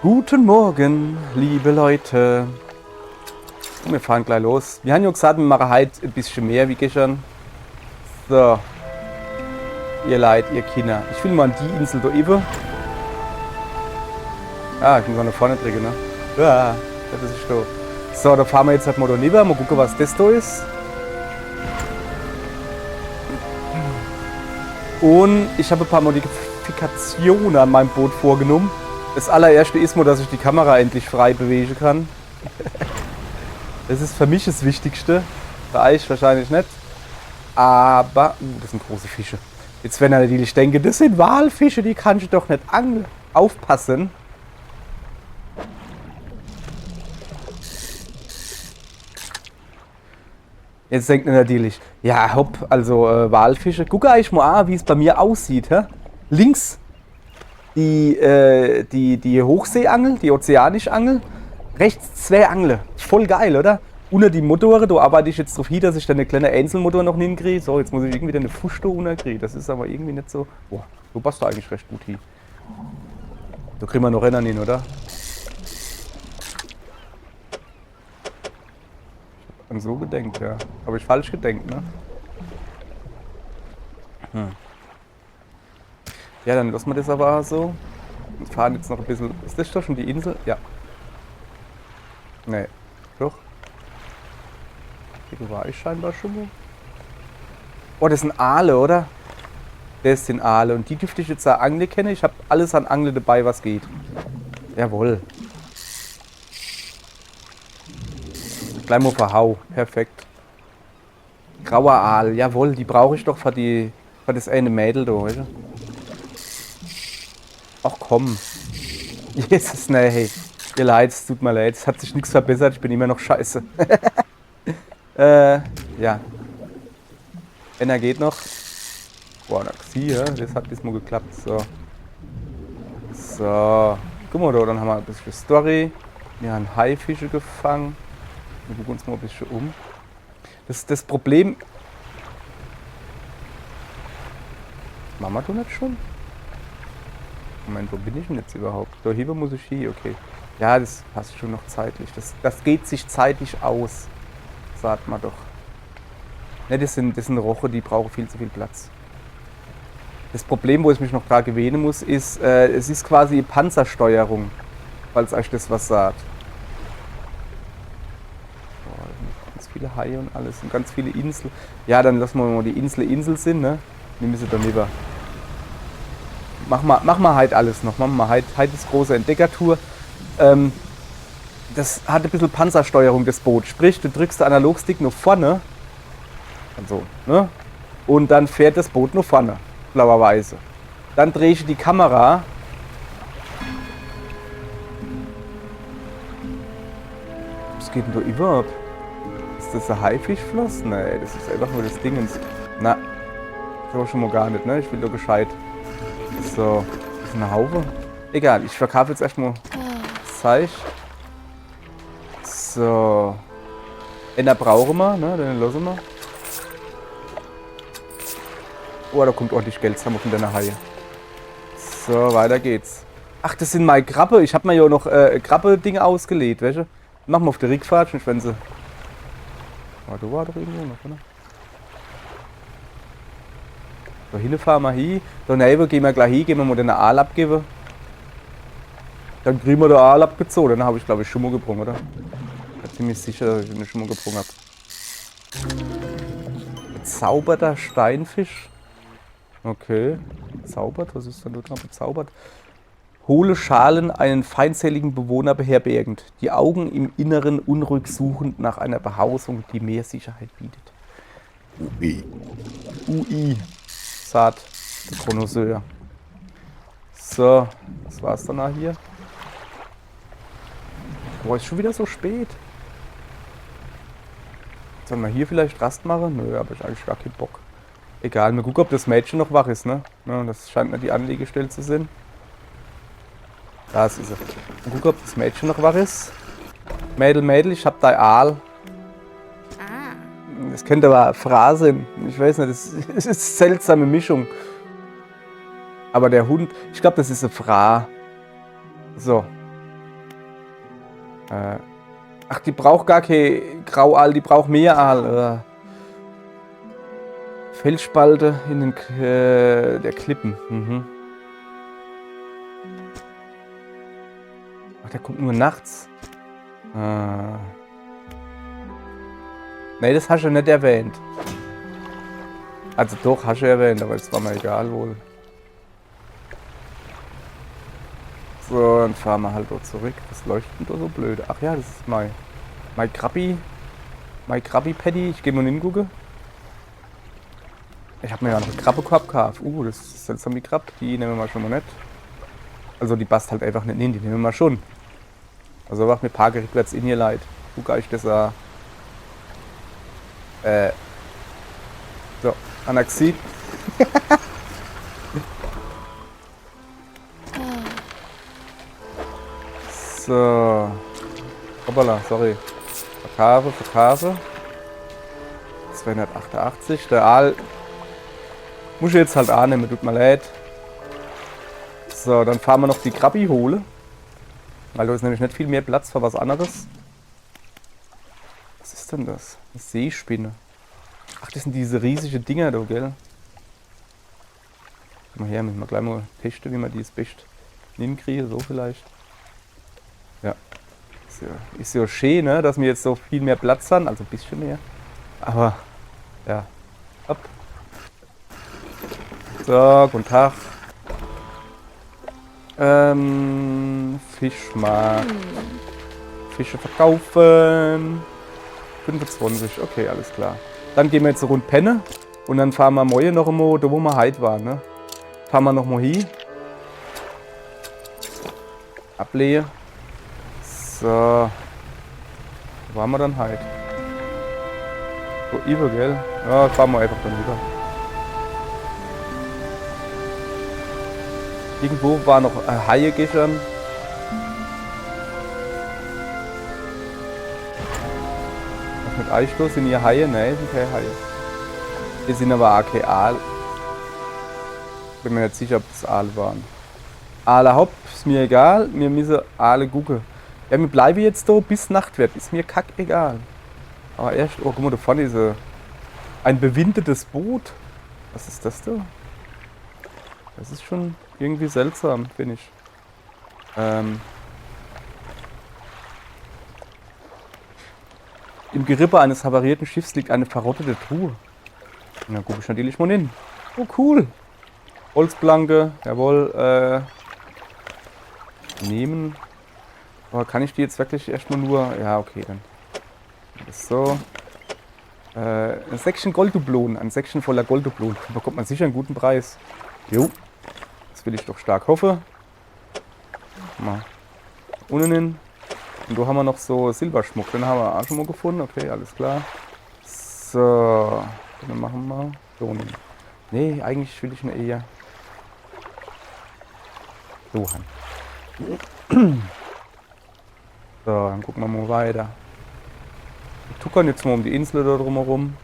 Guten Morgen, liebe Leute. Wir fahren gleich los. Wir haben ja gesagt, wir machen heute ein bisschen mehr wie gestern. So. Ihr Leid, ihr Kinder. Ich will mal an die Insel da eben. Ah, ich muss mal nach vorne drücken, ne? Ja, das ist doof. So, da fahren wir jetzt halt mal da rüber. Mal gucken, was das da ist. Und ich habe ein paar Modifikationen an meinem Boot vorgenommen. Das allererste ist mal, dass ich die Kamera endlich frei bewegen kann. Das ist für mich das Wichtigste. Für euch wahrscheinlich nicht. Aber, das sind große Fische. Jetzt werden natürlich denken, das sind Walfische, die kannst du doch nicht angeln. Aufpassen. Jetzt denkt man natürlich, ja hopp, also Walfische. Guck euch mal an, wie es bei mir aussieht. Hä? Links die Hochseeangel, die ozeanische Angel. Rechts zwei Angel. Voll geil, oder? Unter die Motoren, da arbeite ich jetzt drauf hin, dass ich dann eine kleine Einzelmotor noch hinkriege. So, jetzt muss ich irgendwie eine Fusch da runterkriegen. Das ist aber irgendwie nicht so. Boah, du passt da eigentlich recht gut hin. Da kriegen wir noch Rennen hin, oder? Ich hab an so gedenkt, ja. Habe ich falsch gedenkt, ne? Ja, dann lassen wir das aber so. Wir fahren jetzt noch ein bisschen. Ist das doch schon die Insel? Ja. Nee. Doch. Hier war ich scheinbar schon mal. Oh, das sind Aale, oder? Das sind Aale. Und die dürfte ich jetzt an Angle kennen. Ich habe alles an Angle dabei, was geht. Jawohl. Gleich mal verhau. Perfekt. Grauer Aal. Jawohl, die brauche ich doch für das eine Mädel da, weißt du? Ach komm. Jesus, nee, hey. Ihr Leid, es tut mir leid. Es hat sich nichts verbessert. Ich bin immer noch scheiße. Ja. Einer geht noch. Boah, na hier, das hat diesmal geklappt. So. So. Guck mal da, dann haben wir ein bisschen Story. Wir haben Haifische gefangen. Wir gucken uns mal ein bisschen um. Das Problem. Machen wir doch nicht schon? Moment, wo bin ich denn jetzt überhaupt? Da hier muss ich hier, okay. Ja, das passt schon noch zeitlich. Das geht sich zeitlich aus. Sagt man doch. Ne, das sind Roche, die brauchen viel zu viel Platz. Das Problem, wo ich mich noch gerade gewöhnen muss, ist, es ist quasi Panzersteuerung. Falls euch das was sagt. Boah, ganz viele Haie und alles und ganz viele Inseln. Ja, dann lassen wir mal die Insel sind, ne? Nehmen sie dann lieber. Mach mal halt alles noch. Machen wir halt ist große Entdeckertour. Das hat ein bisschen Panzersteuerung, das Boot. Sprich, du drückst den Analogstick nach vorne. So, ne? Und dann fährt das Boot nach vorne. Blauerweise. Dann drehe ich die Kamera. Was geht denn da überhaupt? Ist das ein Haifischfloss? Nee, das ist einfach nur das Dingens. Na, so schon mal gar nicht, ne? Ich will doch gescheit. So, das ist ein Haufe. Egal, ich verkaufe jetzt erstmal Zeug. So. Den brauchen wir, ne? Den lassen wir. Oh, da kommt ordentlich Geld zusammen von deiner Haie. So, weiter geht's. Ach, das sind meine Krabbe. Ich habe mir ja noch Krabbe-Dinge ausgelegt, weißt du? Machen wir auf der Rückfahrt, schon wenn sie. Oh, da war doch irgendwo noch, oder? Da hinten fahren wir hin. Daneben gehen wir gleich hin, gehen wir mal den Aal abgeben. Dann kriegen wir den Aal abgezogen. Dann habe ich, glaube ich, schon mal gebrungen, oder? Ich bin ziemlich sicher, dass ich ihn schon mal gebrungen habe. Bezauberter Steinfisch. Okay. Bezaubert? Was ist denn dort noch bezaubert? Hohle Schalen einen feindseligen Bewohner beherbergend. Die Augen im Inneren unruhig suchend nach einer Behausung, die mehr Sicherheit bietet. UI. Saat. Der Chronoseur. So. Das war's dann auch hier. Boah, ist schon wieder so spät. Sollen wir hier vielleicht Rast machen? Nö, aber ich eigentlich gar keinen Bock. Egal, mal gucken, ob das Mädchen noch wach ist, ne? Ja, das scheint nicht die Anlegestelle zu sein. Da ist sie. Mal gucken, ob das Mädchen noch wach ist. Mädel, ich hab dein Aal. Das könnte aber eine Phrase sein. Ich weiß nicht, das ist eine seltsame Mischung. Aber der Hund, ich glaube, das ist eine Fra. So. Ach, die braucht gar kein Grauaal, die braucht mehr Aal. Felsspalte in den der Klippen. Mhm. Ach, der kommt nur nachts. Nee, das hast du nicht erwähnt. Also doch, hast du erwähnt, aber es war mir egal wohl. So, dann fahren wir halt dort zurück. Das leuchtet doch so blöd. Ach ja, das ist mein Krabbi. Mein Krabbi-Paddy. Ich gehe mal hingucken. Ich habe mir ja noch einen Krabbekorb gekauft. Das ist seltsam die Krabbe. Die nehmen wir mal schon mal nicht. Also die passt halt einfach nicht hin. Die nehmen wir mal schon. Also macht mir Parke rückwärts in ihr leid. Guck euch das an. So, Anaxid. So. Hoppala, sorry. Verkave. 288. Der Aal muss ich jetzt halt annehmen, tut mir leid. So, dann fahren wir noch die Krabbi holen. Weil da ist nämlich nicht viel mehr Platz für was anderes. Was ist denn das? Eine Seespinne. Ach, das sind diese riesigen Dinger da, gell? Komm mal her, müssen wir gleich mal testen, wie man die das best hinkriegen, so vielleicht. Ja. Ist ja schön, ne, dass wir jetzt so viel mehr Platz haben, also ein bisschen mehr. Aber, ja. Hopp. So, guten Tag. Fischmarkt. Fische verkaufen. 25, okay, alles klar. Dann gehen wir jetzt eine Runde pennen und dann fahren wir morgen noch einmal, da wo wir heute waren, ne? Fahren wir noch mal hin. Ablegen. So. Wo waren wir dann heute? So, über, gell? Ja, fahren wir einfach dann rüber. Irgendwo war noch Haie gestern. Was mit Eichstoß? Sind hier Haie? Nein, sind keine Haie. Hier sind aber auch keine Aal. Bin mir nicht sicher, ob das Aale waren. Aale hopp, ist mir egal. Wir müssen Aale gucken. Ja, wir bleiben jetzt da bis Nacht wird. Ist mir kackegal. Aber erst, oh guck mal, da vorne ist ein bewindetes Boot. Was ist das da? Das ist schon irgendwie seltsam, finde ich. Im Gerippe eines havarierten Schiffs liegt eine verrottete Truhe. Na, guck ich natürlich mal hin. Oh, cool. Holzplanke, jawohl, nehmen. Aber kann ich die jetzt wirklich erstmal nur... Ja, okay, dann. Das ist so. Ein Säckchen Golddublonen, ein Säckchen voller Golddublonen. Da bekommt man sicher einen guten Preis. Jo. Das will ich doch stark hoffen. Mal unten hin. Und da haben wir noch so Silberschmuck. Den haben wir auch schon mal gefunden. Okay, alles klar. So. Dann machen wir so einen. Nee, eigentlich will ich eine eher. So haben. So, dann gucken wir mal weiter. Wir tuckern jetzt mal um die Insel da drumherum.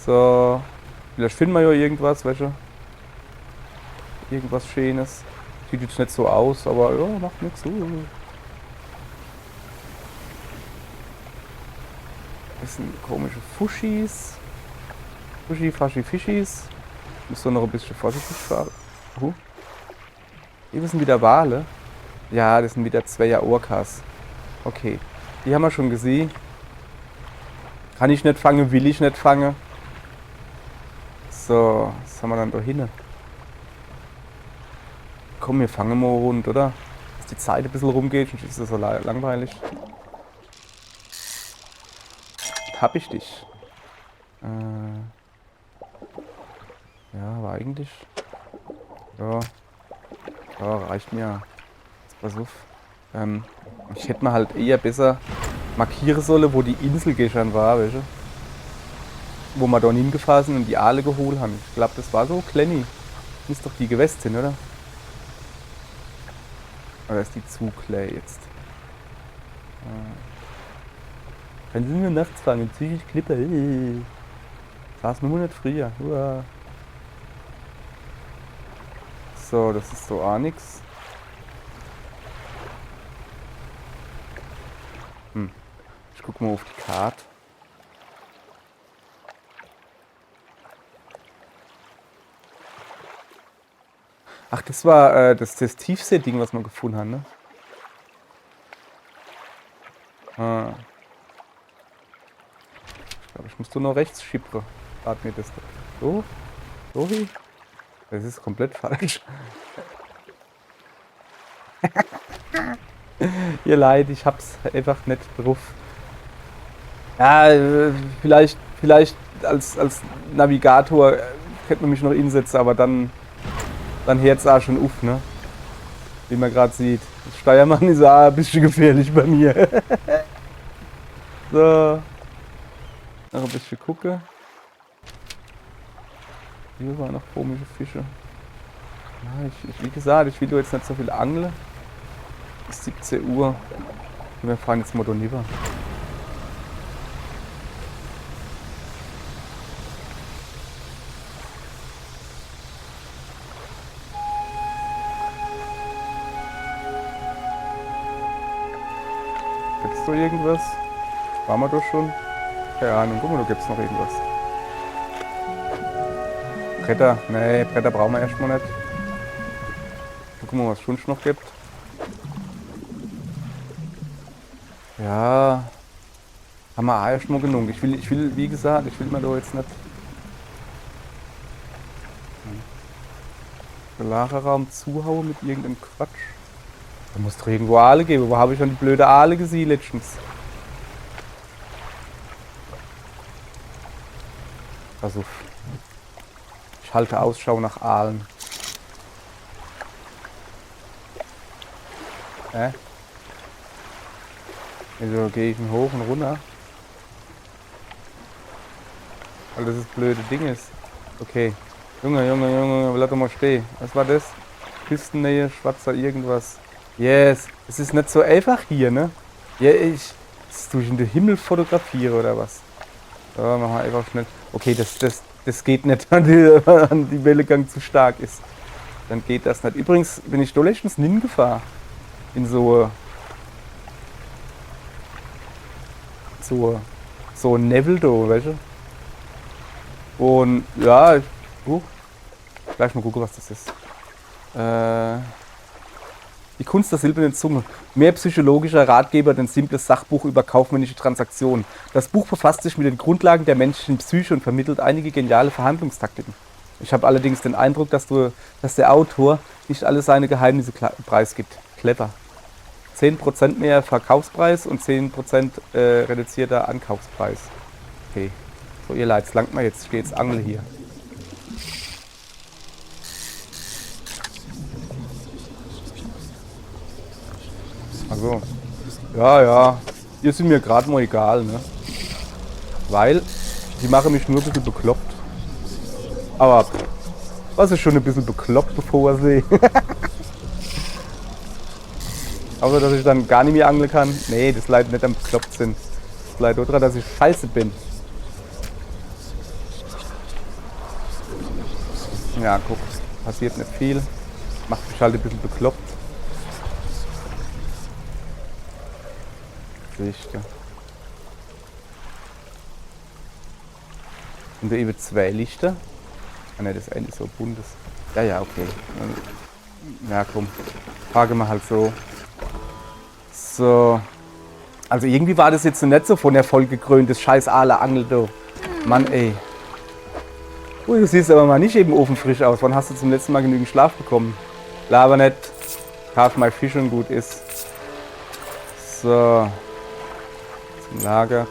So. Vielleicht finden wir ja irgendwas, welche? Irgendwas Schönes. Sieht jetzt nicht so aus, aber ja, macht nichts so. Das sind komische Fuschis. Fuschi, Faschi, Fischis. Muss doch noch ein bisschen vorsichtig fahren. Hier sind wieder Wale. Ja, das sind wieder Zweier Orcas. Okay. Die haben wir schon gesehen. Kann ich nicht fangen, will ich nicht fangen. So, was haben wir dann da hinten? Komm, wir fangen mal rund, oder? Dass die Zeit ein bisschen rumgeht, sonst ist das so langweilig. Hab ich dich. Ja, aber eigentlich... Ja, reicht mir. Jetzt pass auf. Ich hätte mal halt eher besser markieren sollen, wo die Insel gestern war, weißt du? Wo wir da hingefahren sind und die Aale geholt haben. Ich glaube, das war so Klenny. Muss doch die gewesen sind, oder? Oder ist die zu Clay jetzt? Können Sie nur nachts fangen? Psychisch Klippe. War es nur nicht früher. Uah. So, das ist so auch nix. Ich guck mal auf die Karte. Ach, das war das Tiefsee-Ding, was wir gefunden haben, ne? Ah. Ich glaube, ich muss nur noch rechts schippern. Warte mir das da. So? So wie? Das ist komplett falsch. Ihr Leid, ich hab's einfach nicht drauf. Ja, vielleicht als Navigator könnte man mich noch hinsetzen, aber dann hört's auch schon auf, ne? Wie man gerade sieht. Das Steuermann ist auch ein bisschen gefährlich bei mir. So. Noch ein bisschen gucken. Hier waren noch komische Fische. Ja, wie gesagt, ich will jetzt nicht so viel angeln. Es ist 17 Uhr. Wir fahren jetzt Motor Niver. Gibt's da irgendwas? Waren wir doch schon? Keine Ahnung, guck mal, da gibt's noch irgendwas. Bretter? Nee, Bretter brauchen wir erstmal nicht. Guck mal, was es schon noch gibt. Ja. Haben wir auch erstmal genug. Ich will, wie gesagt, ich will mir da jetzt nicht. Den Lagerraum zuhauen mit irgendeinem Quatsch. Da muss doch irgendwo Aale geben. Wo habe ich schon die blöde Aale gesehen letztens? Also, ich halte Ausschau nach Aalen. Also gehe ich hoch und runter. Weil das blöde Ding ist. Okay. Junge, bleib doch mal stehen. Was war das? Küstennähe, schwarzer irgendwas. Yes. Es ist nicht so einfach hier, ne? Ja, das tue ich in den Himmel fotografiere oder was? So, machen wir einfach schnell. Okay, das geht nicht, wenn die Wellengang zu stark ist. Dann geht das nicht. Übrigens bin ich da letztens hingefahren. In so ein Nebel da, weißt du? Und ja, gleich mal gucken, was das ist. Die Kunst der silbernen Zunge. Mehr psychologischer Ratgeber, denn simples Sachbuch über kaufmännische Transaktionen. Das Buch befasst sich mit den Grundlagen der menschlichen Psyche und vermittelt einige geniale Verhandlungstaktiken. Ich habe allerdings den Eindruck, dass der Autor nicht alle seine Geheimnisse preisgibt. Clever. 10% mehr Verkaufspreis und 10% reduzierter Ankaufspreis. Okay. So, ihr Leid, langt mal jetzt. Ich gehe jetzt angeln hier. Also, ja. Hier sind mir gerade mal egal, ne? Weil, die machen mich nur ein bisschen bekloppt. Aber, was ist schon ein bisschen bekloppt, bevor wir sehen? Außer, dass ich dann gar nicht mehr angeln kann. Nee, das leidet nicht am bekloppt sind. Das leidet daran, dass ich scheiße bin. Ja, guck, passiert nicht viel. Macht mich halt ein bisschen bekloppt. Sicher. Und da eben 2 Lichter. Ah ne, das eine ist so buntes. Ja, okay. Ja, komm. Frage mal halt so. So. Also irgendwie war das jetzt nicht so von Erfolg gekrönt, das scheiß Aale Angel da. Mann, ey. Ui, du siehst aber mal nicht eben ofenfrisch aus. Wann hast du zum letzten Mal genügend Schlaf bekommen? Laber nicht. Kauf mal Fisch und gut ist. So. Zum Lager.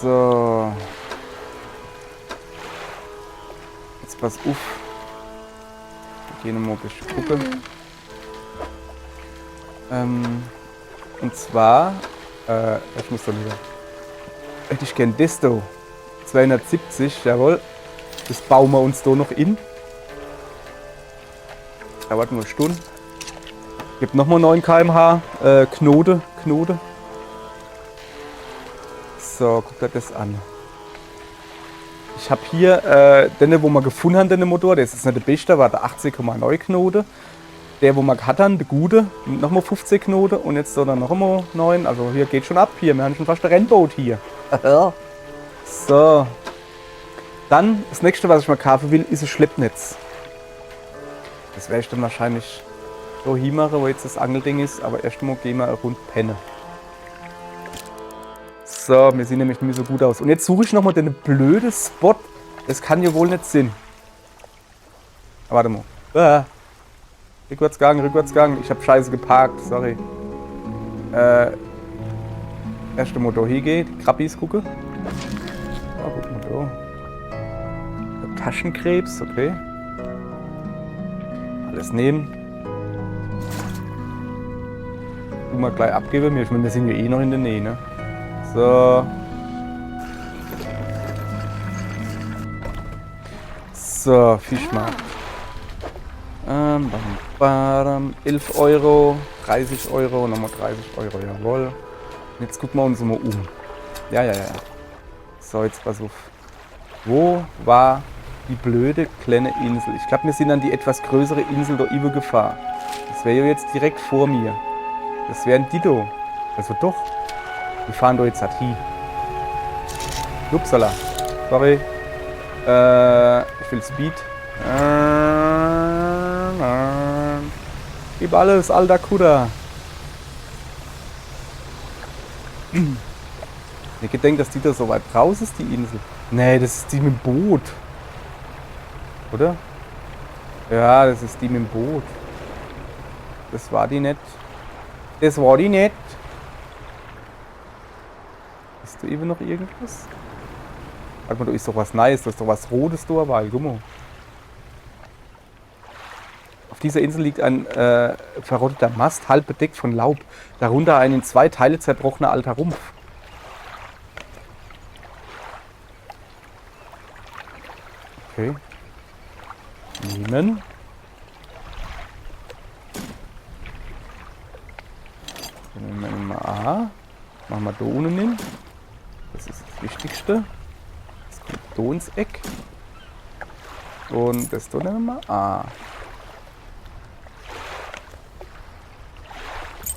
So. Jetzt pass auf. Wir gehen mal ein bisschen gucken. Und zwar, ich muss da lieber. Hätte ich gern das da. 270, jawohl. Das bauen wir uns da noch in. Dauert nur eine Stunde. Gibt nochmal 9 km/h Knote. So, guckt euch das an. Ich habe hier den, wo wir gefunden haben, den Motor. Das ist nicht der beste, war der 18,9 Knoten. Der, wo wir gehabt haben, der gute, nochmal 15 Knoten. Und jetzt so dann noch einmal 9. Also hier geht schon ab hier. Wir haben schon fast ein Rennboot hier. So. Dann, das nächste, was ich mal kaufen will, ist ein Schleppnetz. Das werde ich dann wahrscheinlich so hinmachen, wo jetzt das Angelding ist. Aber erst mal gehen wir eine Runde pennen. So, wir sehen nämlich nicht mehr so gut aus. Und jetzt suche ich nochmal den blöden Spot. Das kann ja wohl nicht sein. Warte mal. Rückwärtsgang, Rückwärtsgang. Ich habe scheiße geparkt, sorry. Erste Motor hier geht. Krabbis gucke. Ja, guck mal da. Taschenkrebs, okay. Alles nehmen. Du mal gleich abgeben. Ich meine, wir sind ja eh noch in der Nähe, ne? So. So, Fischmarkt. 11 Euro, 30 Euro, nochmal 30 Euro, jawohl. Jetzt gucken wir uns mal um. Ja. So, jetzt pass auf. Wo war die blöde kleine Insel? Ich glaube, wir sind an die etwas größere Insel da übergefahren. Das wäre ja jetzt direkt vor mir. Das wäre ein Dido. Also doch. Wir fahren da jetzt halt hin. Upsala. Sorry. Ich will Speed. Gib alles, alter Kuder. Ich gedenke, dass die da so weit raus ist, die Insel. Nee, das ist die mit dem Boot. Oder? Ja, das ist die mit dem Boot. Das war die nicht. Das war die nicht. Ist da eben noch irgendwas? Warte mal, da ist doch was Nice, da ist doch was Rotes dabei. Guck mal. Auf dieser Insel liegt ein verrotteter Mast, halb bedeckt von Laub. Darunter ein in 2 Teile zerbrochener alter Rumpf. Okay. Nehmen. Dann nehmen wir mal A. Machen wir da unten hin. Das ist das Wichtigste. Das kommt da ins Eck. Und das da nehmen wir mal A.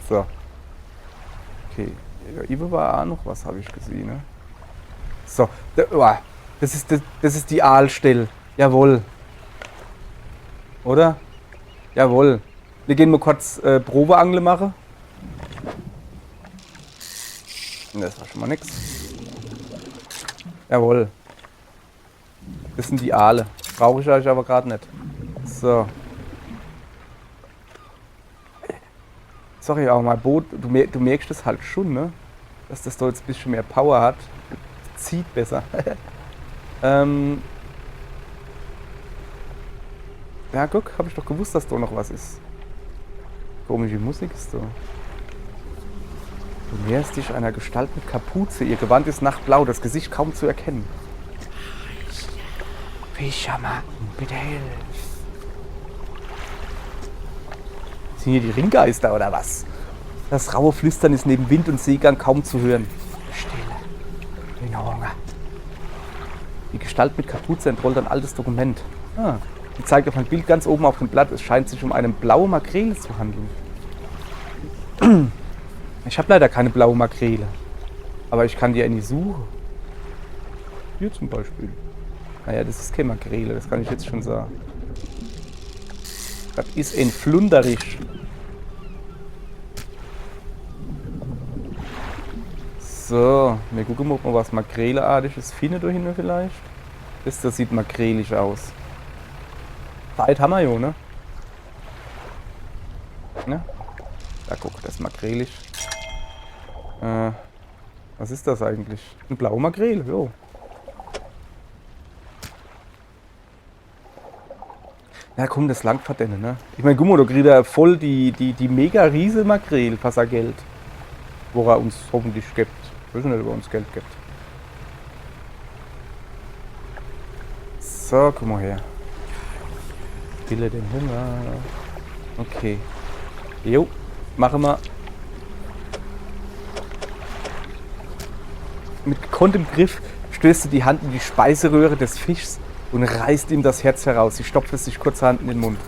So. Okay. Über war A noch was, habe ich gesehen. Ne? So. Das ist die Aalstelle. Jawohl. Oder? Jawohl. Wir gehen mal kurz Probeangle machen. Das war schon mal nix. Jawohl. Das sind die Aale. Brauche ich euch aber gerade nicht. So. Sorry, aber mein Boot, du merkst das halt schon, ne? Dass das da jetzt ein bisschen mehr Power hat. Das zieht besser. Ja, guck, habe ich doch gewusst, dass da noch was ist. Komische Musik ist da. Du näherst dich einer Gestalt mit Kapuze. Ihr Gewand ist nachtblau, das Gesicht kaum zu erkennen. Fischermann, bitte hilf. Sind hier die Ringgeister oder was? Das raue Flüstern ist neben Wind und Seegang kaum zu hören. Stille. Wegen Hunger. Die Gestalt mit Kapuze entrollt ein altes Dokument. Die zeigt auf ein Bild ganz oben auf dem Blatt. Es scheint sich um eine blaue Makrele zu handeln. Ich habe leider keine blaue Makrele. Aber ich kann die eine suchen. Hier zum Beispiel. Naja, das ist keine Makrele, das kann ich jetzt schon sagen. Das ist ein Flunderisch. So, wir gucken mal, ob wir was Makreleartiges finden da hinten vielleicht. Das sieht makrelisch aus. Zeit haben wir ja, ne? Ja? Da guck, das ist makrelisch. Was ist das eigentlich? Eine blaue Makrele, jo. Na komm, das langt für denen, ne? Ich meine, guck mal, da kriegt er voll die mega riese Makrele, was er Geld. Wo er uns hoffentlich gibt. Ich weiß nicht, ob er uns Geld gibt. So, guck mal her. Stille den Hunger. Okay. Jo, machen wir. mit gekonntem Griff stößt du die Hand in die Speiseröhre des Fischs und reißt ihm das Herz heraus. Sie stopft es sich kurzerhand in den Mund.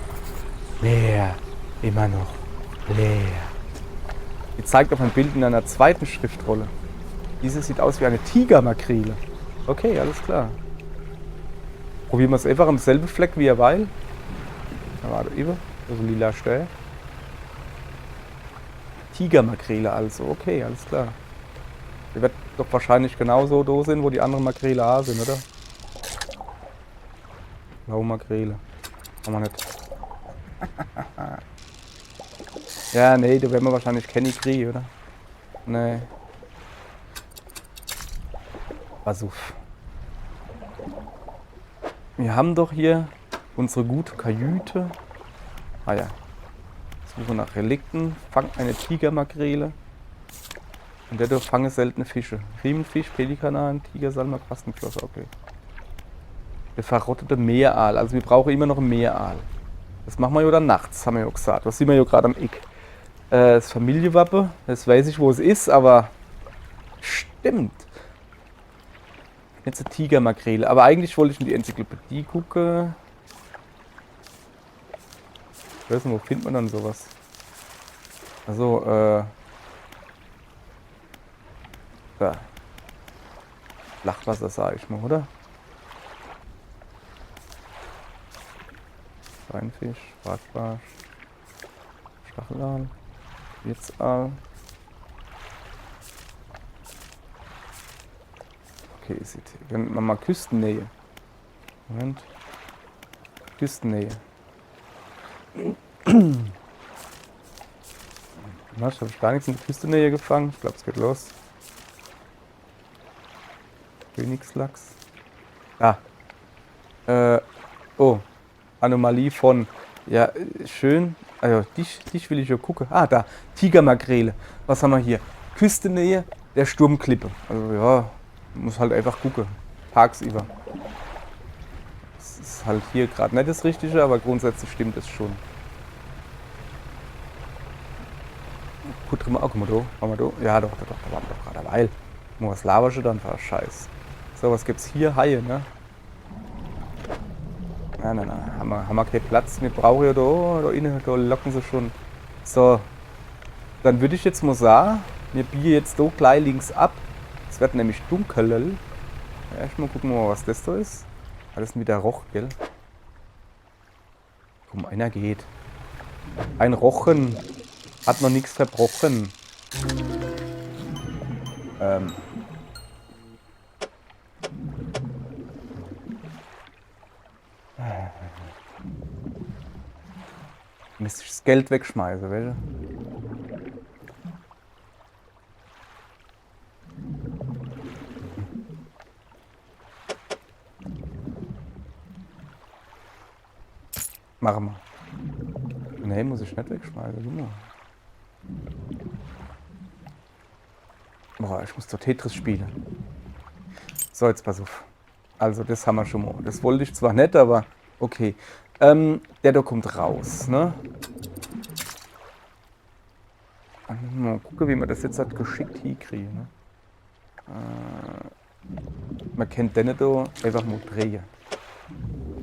Leer, immer noch leer. Sie zeigt auf ein Bild in einer zweiten Schriftrolle. Diese sieht aus wie eine Tigermakrele. Okay, alles klar. Probieren wir es einfach am selben Fleck wie er weil. Da war der über, also lila Stell. Tigermakrele also, okay, alles klar. Die wird doch wahrscheinlich genauso da sein, wo die anderen Makrele auch sind, oder? Blaue Makrele. Kann man nicht. Ja, nee, da werden wir wahrscheinlich Kenny kriegen, oder? Nee. Versuch. Wir haben doch hier unsere gute Kajüte. Ah ja. Suche nach Relikten, fang eine Tigermakrele. Und dadurch fange seltene Fische. Riemenfisch, Pelikanan, Tigersalmer, Quastenflosse, okay. Der verrottete Meeraal. Also wir brauchen immer noch einen Meeraal. Das machen wir ja dann nachts, haben wir ja gesagt. Das sehen wir ja gerade am Eck. Das Familienwappe, das weiß ich, wo es ist, aber stimmt. Jetzt eine Tigermakrele. Aber eigentlich wollte ich in die Enzyklopädie gucken. Ich weiß nicht, wo findet man dann sowas? Also, da. Flachwasser, sag ich mal, oder? Steinfisch, Bratbarsch, Stachelaal, Wirtsaal. Okay, sieht hier. Wenn man mal Küstennähe. Moment. Küstennähe. Na, ich habe gar nichts in der Küstennähe gefangen. Ich glaube, es geht los. Königslachs. Ah. Oh. Anomalie von. Ja, schön. Also, dich will ich ja gucken. Ah, da. Tigermakrele. Was haben wir hier? Küstennähe der Sturmklippe. Also, ja. Muss halt einfach gucken. Tagsüber. Das ist halt hier gerade nicht das Richtige, aber grundsätzlich stimmt es schon. Gut, guck mal, da. Waren wir da? Ja, doch, da waren wir doch gerade. Weil. Nur was labersche dann war Scheiß. So, was gibt's hier? Haie, ne? Nein. Haben wir keinen Platz. Wir brauchen ja da innen, da locken sie schon. So. Dann würde ich jetzt mal sagen, wir biegen jetzt da gleich links ab. Es wird nämlich dunkel. Erstmal gucken wir mal, was das da ist. Alles wieder Roch, gell? Komm, einer geht. Ein Rochen hat noch nichts verbrochen. Müsste ich das Geld wegschmeißen, welche? Machen wir. Ne, muss ich nicht wegschmeißen. Guck mal. Boah, ich muss doch Tetris spielen. So, jetzt pass auf. Also, das haben wir schon mal. Das wollte ich zwar nicht, aber okay. Der da kommt raus, ne? Mal gucken, wie man das jetzt halt geschickt hinkriegen, ne? Man kennt den da einfach mal drehen.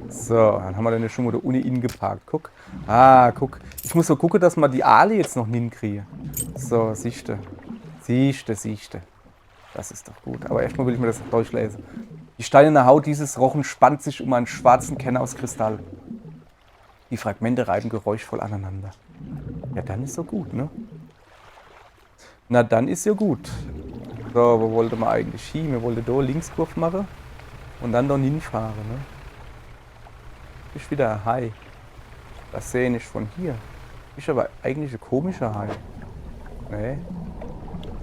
So, dann haben wir den schon mal da ohne ihn geparkt. Guck. Ah, guck. Ich muss so gucken, dass man die Aale jetzt noch hinkriege. So, siehste. Das ist doch gut. Aber erstmal will ich mir das durchlesen. Die steinerne Haut dieses Rochen spannt sich um einen schwarzen Kern aus Kristall. Die Fragmente reiben geräuschvoll aneinander. Ja, dann ist so gut, ne? Na, dann ist ja gut. So, wo wollte man eigentlich hin? Wir wollten da Linkskurve machen und dann da hinfahren, ne? Ist wieder ein Hai. Das sehe ich von hier. Ist aber eigentlich ein komischer Hai. Nee.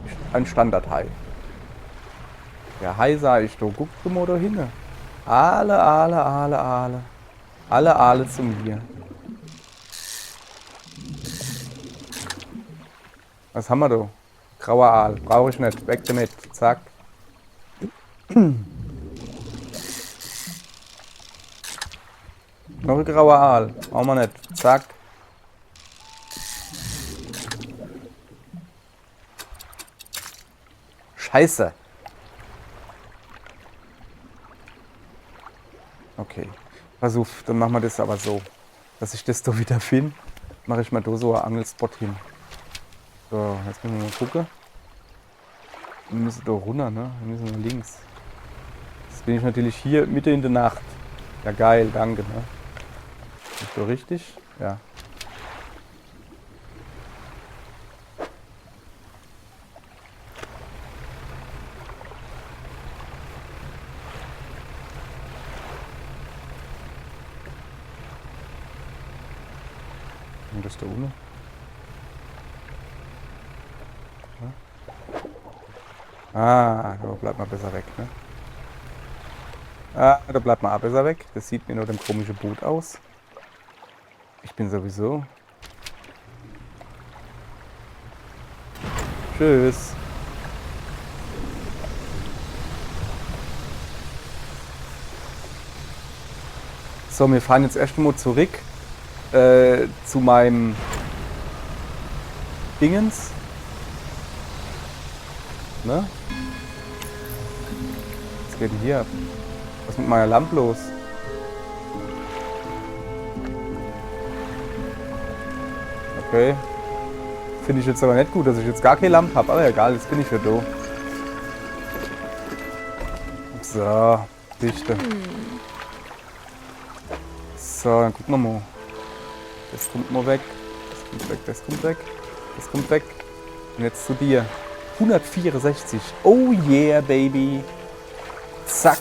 Ist ein Standardhai. Der Hai sah ich da. Guck mal da hin. Alle. Alle Aale zu mir. Was haben wir da? Grauer Aal. Brauche ich nicht. Weg damit. Zack. Noch ein grauer Aal. Brauchen wir nicht. Zack. Scheiße. Okay. Pass auf, dann machen wir das aber so. Dass ich das da wieder finde, mache ich mal da so einen Angelspot hin. So, jetzt müssen wir mal gucken. Wir müssen da runter, ne? Wir müssen nach links. Jetzt bin ich natürlich hier mitten in der Nacht. Ja geil, danke, ne? Ist so richtig? Ja. Und das da oben? Ah, da bleibt man besser weg, ne? Ah, da bleibt man auch besser weg. Das sieht mir nur dem komischen Boot aus. Ich bin sowieso. Tschüss. So, wir fahren jetzt erst mal zurück zu meinem Dingens. Ne? Was geht denn hier ab? Was ist mit meiner Lampe los? Okay. Finde ich jetzt aber nicht gut, dass ich jetzt gar keine Lampe habe. Aber egal, jetzt bin ich wieder da. So, Dichte. So, dann gucken wir mal. Das kommt mal weg. Das kommt weg, das kommt weg. Das kommt weg. Und jetzt zu dir. 164. Oh yeah, baby. Zack.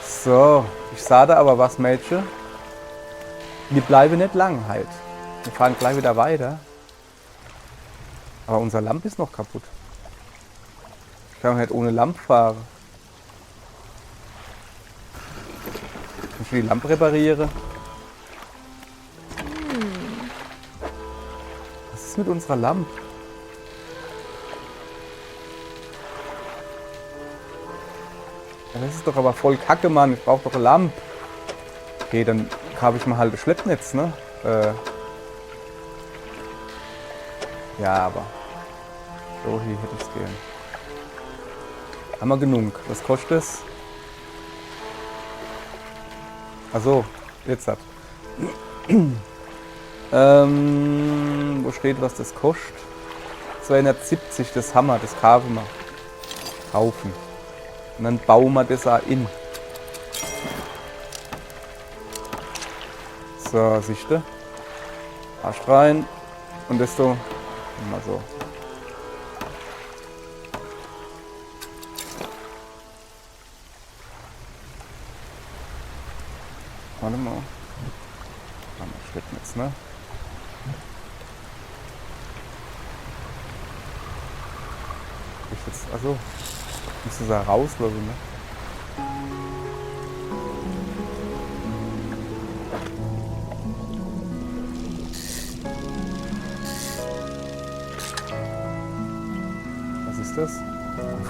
So, ich sah da aber was, Mädchen. Wir bleiben nicht lang halt. Wir fahren gleich wieder weiter. Aber unser Lamp ist noch kaputt. Ich kann halt ohne Lamp fahren. Kannst du die Lampe reparieren? Was ist mit unserer Lampe? Ja, das ist doch aber voll kacke, Mann. Ich brauche doch eine Lampe. Okay, dann habe ich mal halt ein Schleppnetz, ne? Ja, aber so hier hätte ich es gern. Haben wir genug. Was kostet es? Achso, jetzt hat. Wo steht, was das kostet? 270, das Hammer, das kaufen wir. Kaufen. Und dann bauen wir das auch in. So, siehste. Arsch rein. Und das so. Mal so. Warte mal. Schleppnetz, ne? Ich jetzt, also, musst du da rauslaufen, ne? Was ist das?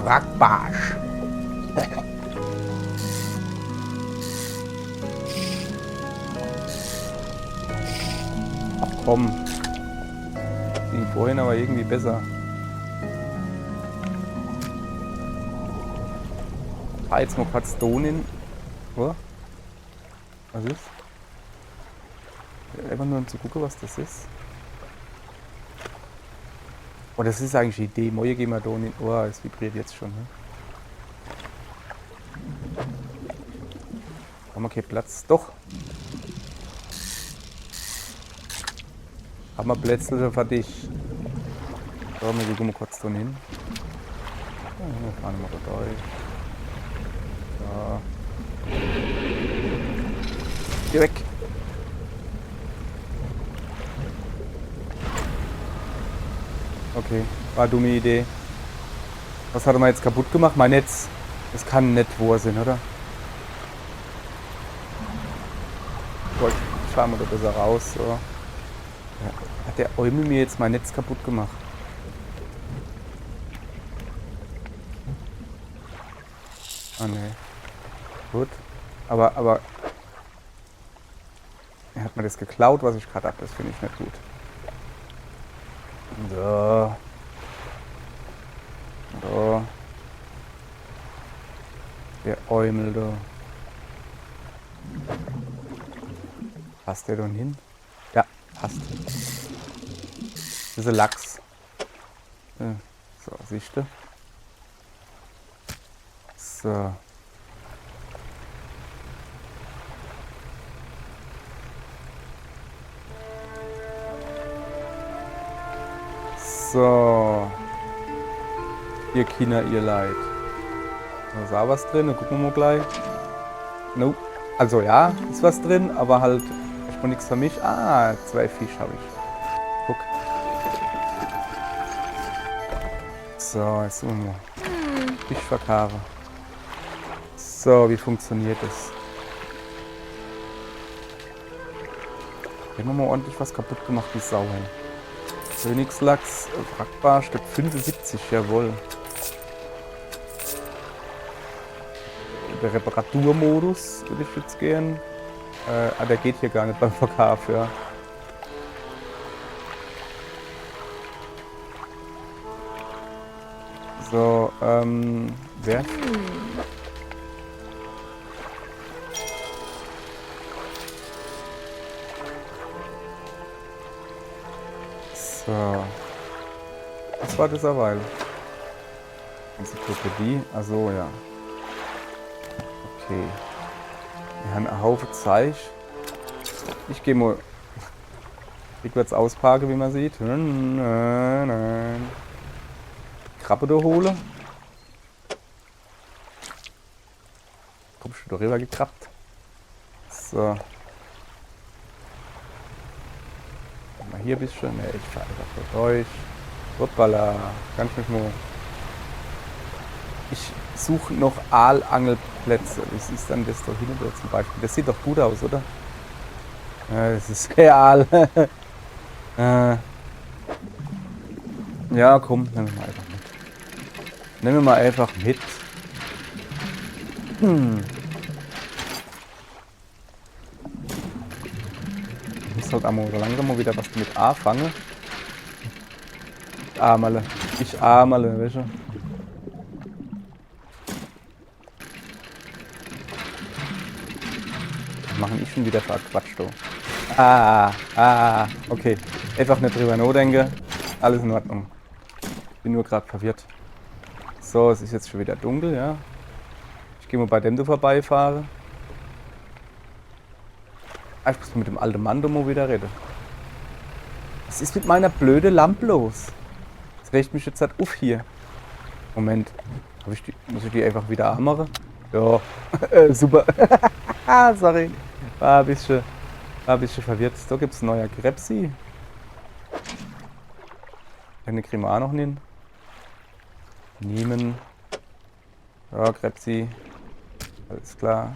Wrackbarsch. Ach komm. Ging vorhin aber irgendwie besser. Jetzt noch kurz Donin. Oh. Was ist? Einfach nur um zu gucken, was das ist. Oh, das ist eigentlich die Idee. Moje gehen wir Donin. Oh, es vibriert jetzt schon. Ne? Haben wir keinen Platz? Doch. Haben wir Plätze für dich. So, wir gucken mal kurz da hin. Oh, fahren wir da durch. So. Geh weg. Okay, war eine dumme Idee. Was hat er mal jetzt kaputt gemacht? Mein Netz. Das kann nicht wahr sein, oder? Ich fahre mal da besser raus. So. Ja. Hat der Eumel mir jetzt mein Netz kaputt gemacht? Ah ne. Gut. Aber er hat mir das geklaut, was ich gerade habe. Das finde ich nicht gut. So. So. Der Eumel da. Passt der denn hin? Ja, passt. Das ist ein Lachs. So, siehst du? So. So. Ihr Kinder, ihr Leid. Da ist auch was drin, dann gucken wir mal gleich. Nope. Also ja, ist was drin, aber halt erstmal nichts für mich. Ah, 2 Fisch habe ich. Guck. So, jetzt suchen wir mal. Fischverkehre. So, wie funktioniert das? Hier haben wir mal ordentlich was kaputt gemacht, die Sau. Königslachs, Wrackbarsch, Stück 75, jawohl. Der Reparaturmodus würde ich jetzt gehen. Der geht hier gar nicht beim Verkauf, ja. So, wer? So. Was war das derweil? Enzyklopädie? Also ja. Okay. Wir haben einen Haufen Zeug. Ich gehe mal rückwärts ausparken, wie man sieht. Krabbe da hole. Kommst du da rüber gekrabbt? So. Mal hier ein bisschen. Ne, ich fahre einfach da durch. Hoppala. Ganz mich mal. Ich suche noch Aalangelplätze. Wie ist dann das da hinten zum Beispiel? Das sieht doch gut aus, oder? Das ist kein Aal. Ja, komm, nehmen wir mal einfach mit. Nehmen wir mal einfach mit. Ich muss halt einmal langsam mal wieder was mit A fangen. Ich armele, weißt du? Machen ich schon wieder verquatscht, du. Okay. Einfach nicht drüber nachdenken. Alles in Ordnung. Bin nur gerade verwirrt. So, es ist jetzt schon wieder dunkel, ja. Ich gehe mal bei dem da vorbeifahren. Ich muss mit dem alten Mann da mal wieder reden. Was ist mit meiner blöden Lampe los? Das regt mich jetzt halt auf hier. Moment. Muss ich die einfach wieder anmachen? Ja, super. Sorry. War ein bisschen verwirrt. Da gibt es ein neuer Krebsi. Den kriegen wir auch noch hin. Nehmen. Ja, Krebsi. Alles klar.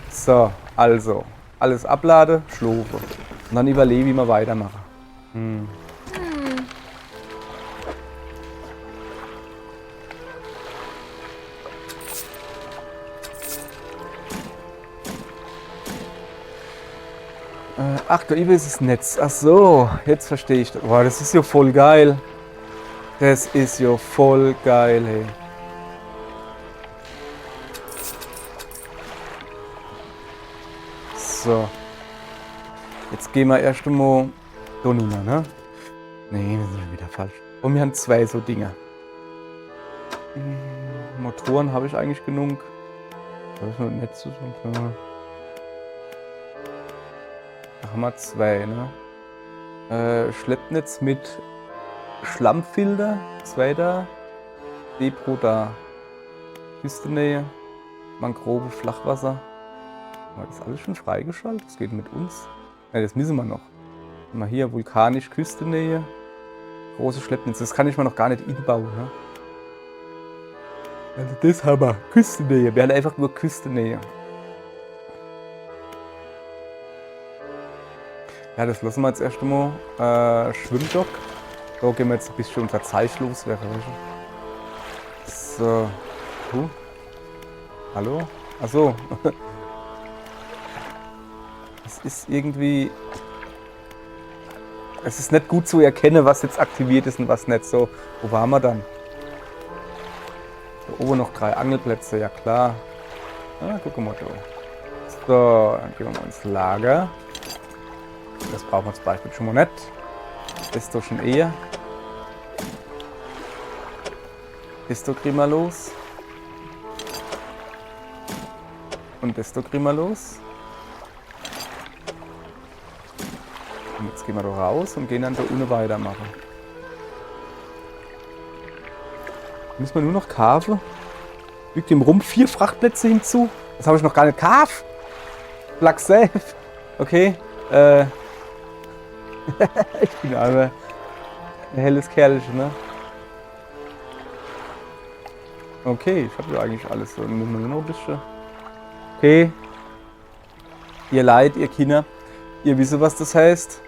So, also. Alles ablade, schlafe. Und dann überlege, wie wir weitermachen. Ach, da ist das Netz. Ach so, jetzt verstehe ich. Boah, das ist ja voll geil. Das ist ja voll geil, hey. So. Jetzt gehen wir erst einmal da Nummer, ne? Nee, wir sind wieder falsch. Und wir haben 2 so Dinge. Motoren habe ich eigentlich genug. Das ist noch nicht so. Da haben wir 2, ne? Schleppnetz mit Schlammfilter, 2 da. Depro da. Küstennähe. Mangrove, Flachwasser. Aber das ist alles schon freigeschaltet. Das geht mit uns. Ja, das müssen wir noch. Mal hier vulkanisch Küstennähe. Große Schleppnetz. Das kann ich mir noch gar nicht inbauen, ne? Also das haben wir. Küstennähe. Wir haben einfach nur Küstennähe. Ja, das lassen wir jetzt erst einmal. Schwimmdock. Da gehen wir jetzt ein bisschen unter Zeich los. So. Hallo? Achso. Es ist irgendwie. Es ist nicht gut zu erkennen, was jetzt aktiviert ist und was nicht. So, wo waren wir dann? Da oben noch 3 Angelplätze, ja klar. Ah, guck mal da. So, dann gehen wir mal ins Lager. Das brauchen wir zum Beispiel schon mal nicht. Das ist doch schon eher. Desto kriegen wir los. Und desto kriegen wir los. Und jetzt gehen wir da raus und gehen dann da unten weitermachen. Müssen wir nur noch Kave. Fügt dem Rumpf 4 Frachtplätze hinzu. Das habe ich noch gar nicht. Kaf! Plug safe. Okay. Ich bin aber ein helles Kerlchen, ne? Okay, ich habe ja eigentlich alles so. Nur noch ein bisschen. Okay. Ihr Leid, ihr Kinder. Ihr wisst, was das heißt.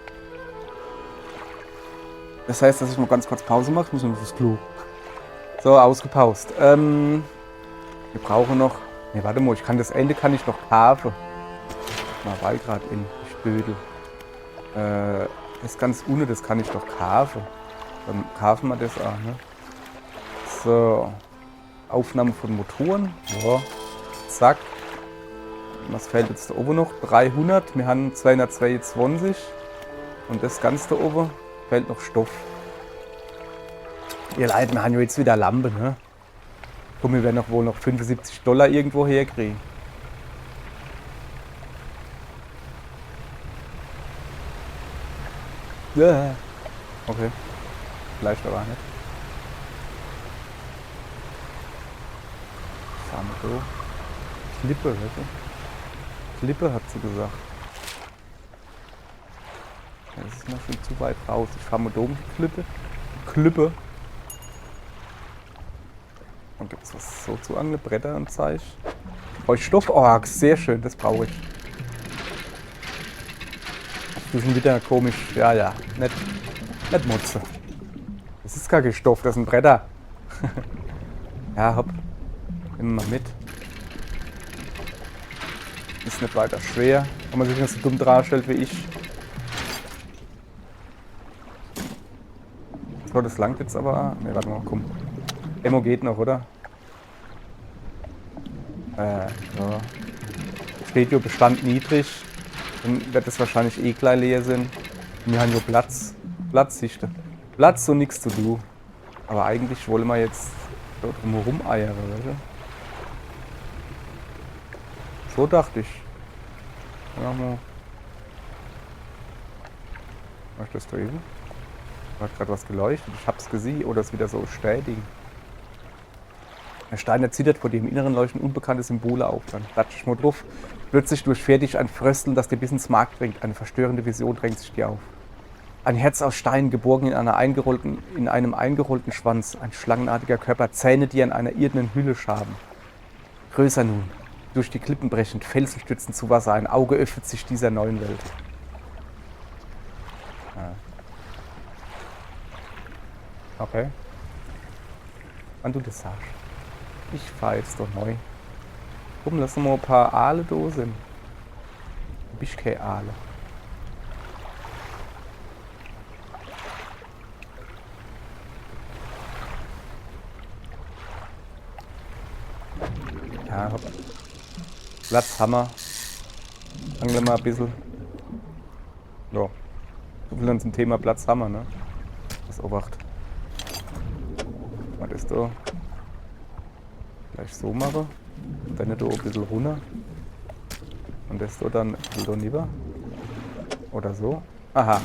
Das heißt, dass ich mal ganz kurz Pause mache. Ich muss nur fürs Klo. So, ausgepaust. Wir brauchen noch. Ne, warte mal, das Ende kann ich noch Kave. Mal weil gerade in Stödel. Das ganz unten, das kann ich doch Kave. Dann kaufen wir das auch, ne? So. Aufnahme von Motoren. Ja. Zack. Was fällt jetzt da oben noch? 300. Wir haben 222. Und das Ganze da oben fällt noch Stoff. Ihr Leute, wir haben ja jetzt wieder Lampe, ne? Guck, wir werden wohl noch $75 irgendwo herkriegen. Ja. Okay. Vielleicht aber nicht. Fahren wir so. Klippe, weißt du? Klippe hat sie gesagt. Das ist noch schon zu weit raus. Ich fahre mal da oben die Klippe. Klippe. Und gibt es was so zu angeln? Bretter und Zeug. Oh, Stoff. Oh, sehr schön. Das brauche ich. Das ist wieder komisch. Ja, ja. Nicht Mutze. Das ist gar kein Stoff. Das sind Bretter. Ja, hopp. Nehmen wir mal mit. Ist nicht weiter schwer. Wenn man sich nicht so dumm darstellt wie ich. So, das langt jetzt aber. Ne, warte mal, komm. Emo geht noch, oder? Ja. Steht hier Bestand niedrig. Dann wird es wahrscheinlich eh gleich leer sein. Wir haben hier Platz. Platz, siehste. Platz und nichts zu tun. Aber eigentlich wollen wir jetzt da drumherum eiern, oder? So dachte ich. Ja, mal. Was ist das da eben? Hat gerade was geleuchtet. Ich hab's gesehen. Oder ist wieder so Städing. Der Stein erzittert vor dem inneren Leuchten unbekannte Symbole auf. Dann klatsch ich mal drauf. Plötzlich durchfährt dich ein Frösteln, das dir bis ins Mark bringt. Eine verstörende Vision drängt sich dir auf. Ein Herz aus Stein, geborgen in einem eingerollten Schwanz. Ein schlangenartiger Körper, Zähne, die an einer irdenen Hülle schaben. Größer nun, durch die Klippen brechend, Felsen stützen zu Wasser. Ein Auge öffnet sich dieser neuen Welt. Okay. Wann du das sagst. Ich fahr jetzt doch neu. Komm, lass mal ein paar Aale da sind. Du bist keine Aale. Ja, hopp. Platz, Hammer. Angle mal ein bisschen. Ja. So viel zum Thema Platz, Hammer, ne? Das Obacht. Was ist da? Gleich so mache. Dann da ein bisschen runter. Und das da dann ein bisschen lieber. Oder so. Aha.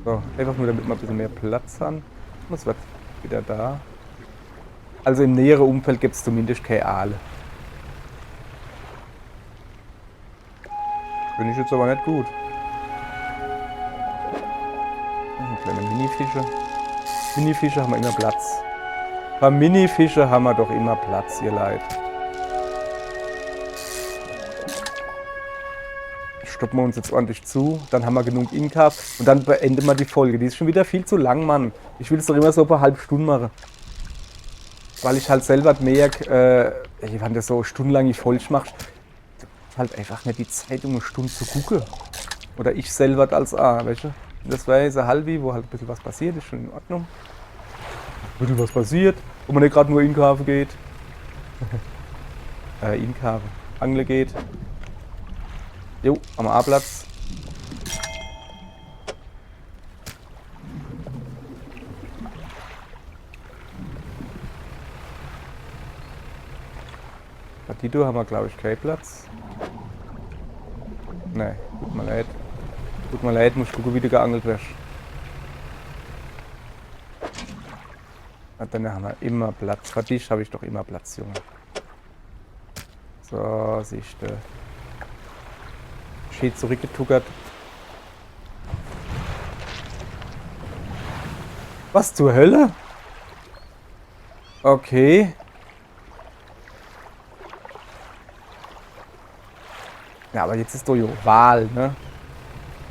So, einfach nur damit wir ein bisschen mehr Platz haben. Das wird wieder da. Also im näheren Umfeld gibt es zumindest keine Aale. Finde ich jetzt aber nicht gut. Kleine Minifische. Minifische haben wir immer Platz. Bei Minifische haben wir doch immer Platz, ihr Leid. Stoppen wir uns jetzt ordentlich zu, dann haben wir genug Inkauf und dann beenden wir die Folge. Die ist schon wieder viel zu lang, Mann. Ich will es doch immer so ein paar halbe Stunden machen. Weil ich halt selber merke, wenn du so stundenlang falsch machst, halt einfach nicht die Zeit, um eine Stunde zu gucken. Oder ich selber als weißt du? Das wäre jetzt ein halbi, wo halt ein bisschen was passiert, ist schon in Ordnung. Ein bisschen was passiert Ob man nicht gerade nur Inkafe geht. Inkafe. Angle geht. Jo, am A-Platz. Batito haben wir, glaube ich, keinen Platz. Ne, tut mir leid. Tut mir leid, muss ich gucken, wie du geangelt wirst. Na, dann haben wir immer Platz. Für dich habe ich doch immer Platz, Junge. So, siehst du. Schön zurückgetuckert. Was zur Hölle? Okay. Ja, aber jetzt ist doch jo Wahl, ne?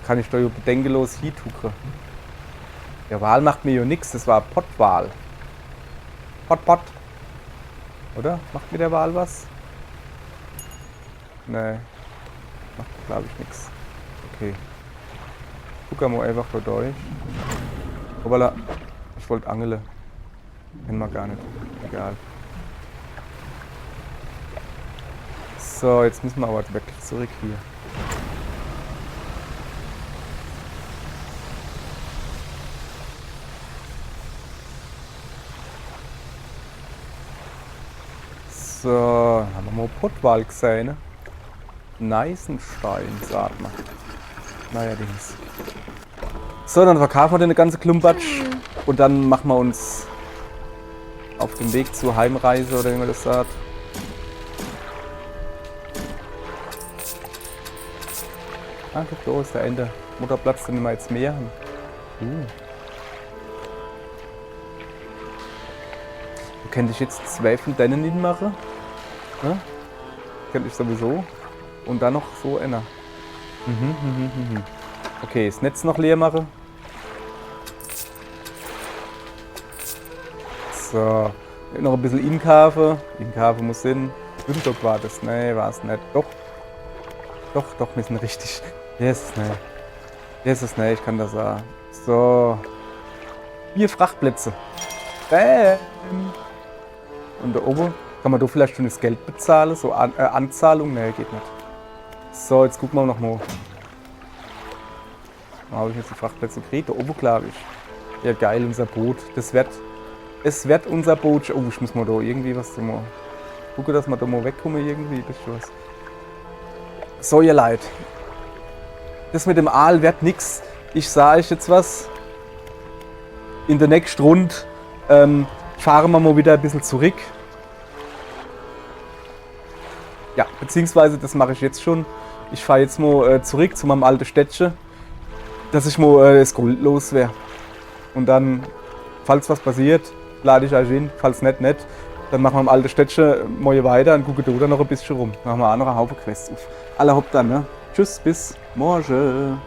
Kann ich doch jo bedenkenlos hintucken. Der Wahl macht mir jo nix, das war Pottwahl. Pott. Oder? Macht mir der Wahl was? Nee. Macht, glaube ich, nix. Okay. Gucken wir einfach da durch. Hoppala. Ich wollte angeln. Kennen wir gar nicht. Egal. So, jetzt müssen wir aber wirklich zurück hier. So, haben wir mal Pottwal gesehen, ne? Neisenstein, sagt man. Naja, Dings. So, dann verkaufen wir den ganzen Klumpatsch und dann machen wir uns auf den Weg zur Heimreise, oder wie man das sagt. Ah, guck, da ist der Ende. Mutterplatz, den wir jetzt mehr haben. Du könntest jetzt 2 von denen nicht machen. Ja? Könnte ich sowieso. Und dann noch so einer. Okay, das Netz noch leer machen. So. Noch ein bisschen Inkafe. Inkafe muss hin. Windstock war das. Nee, war es nicht. Doch, wir sind richtig. Yes, ne. Yes, ne, ich kann das sagen. So. 4 Frachtplätze. Bam. Und da oben kann man da vielleicht schon das Geld bezahlen. So Anzahlung. Ne, geht nicht. So, jetzt gucken wir noch mal. Da habe ich jetzt die Frachtplätze gekriegt. Da oben, glaube ich. Ja, geil, unser Boot. Es wird unser Boot. Oh, ich muss mal da irgendwie was mal. Gucke, dass wir da mal wegkommen irgendwie. Das ist schon was. So, ihr Leid. Das mit dem Aal wird nix. Ich sage euch jetzt was. In der nächsten Runde fahren wir mal wieder ein bisschen zurück. Ja, beziehungsweise das mache ich jetzt schon. Ich fahre jetzt mal zurück zu meinem alten Städtchen, dass ich mal das Gold los wäre. Und dann, falls was passiert, lade ich euch hin. Falls nicht, dann machen wir am alten Städtchen mal weiter und gucken da noch ein bisschen rum. Dann machen wir auch noch einen Haufen Quests auf. Alle hopp dann, ne? Tschüss, bis morgen.